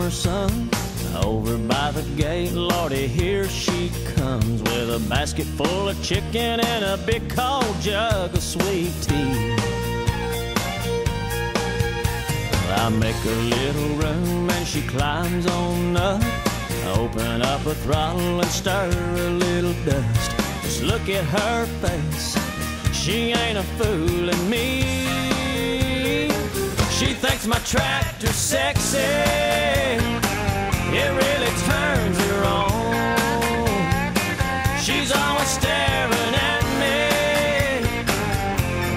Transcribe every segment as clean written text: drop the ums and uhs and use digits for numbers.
summer sun. Over by the gate, Lordy, here she comes with a basket full of chicken and a big cold jug of sweet tea. I make a little room and she climbs on up. Open up a throttle and stir a little dust. Just look at her face, she ain't a fooling me. She thinks my tractor's sexy, it really turns her on. She's always staring at me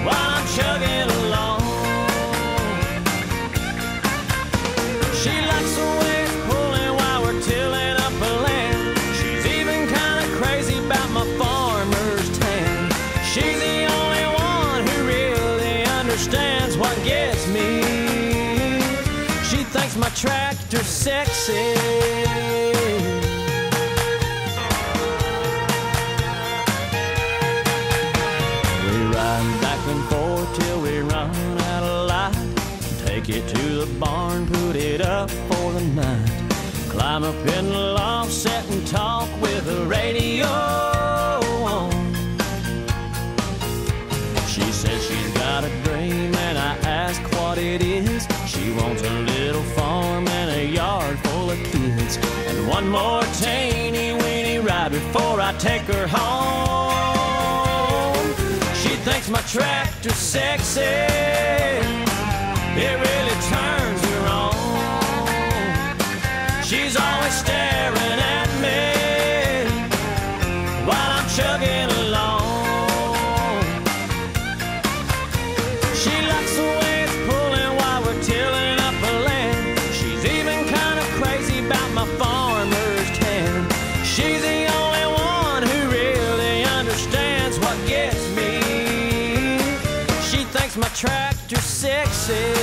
while I'm chugging along. She likes the way it's pulling while we're tilling up a land. She's even kind of crazy about my farmer's tan. She's the only one who really understands what gets me. She thinks my tractor's sexy. We ride back and forth till we run out of light. Take it to the barn, put it up for the night. Climb up in the loft, sit and talk with the radio on. She says she's got a dream and I ask what it is. She wants a little farm and a yard full of kids, and one more teeny weeny ride before I take her home. She thinks my tractor's sexy, it really turns her on. She's always staring at me while I'm chugging along. She likes the way it's pulling while we're tilling up a land. She's even kind of crazy about my farmer's tan. She's the only one who really understands what gets me. She thinks my tractor's sexy.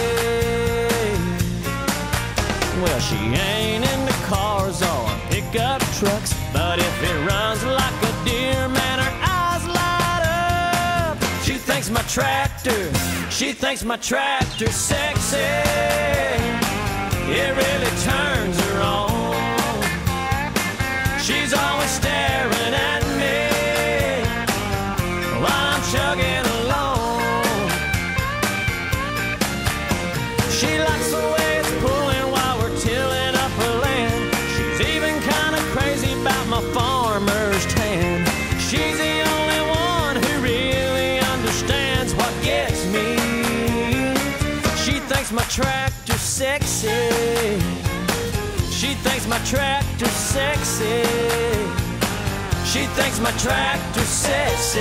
Well, she ain't into cars or pickup trucks, but if it runs like a deer, man, her eyes light up. She thinks my tractor's sexy, it really turns her on. She's always staring at me while I'm chugging along. She likes the way it's pulling while we're tilling up her land. She's even kind of crazy about my farmer's tan. She's the only one who really understands what gets me. She thinks my tractor's sexy. She thinks my tractor's sexy. She thinks my tractor's sexy.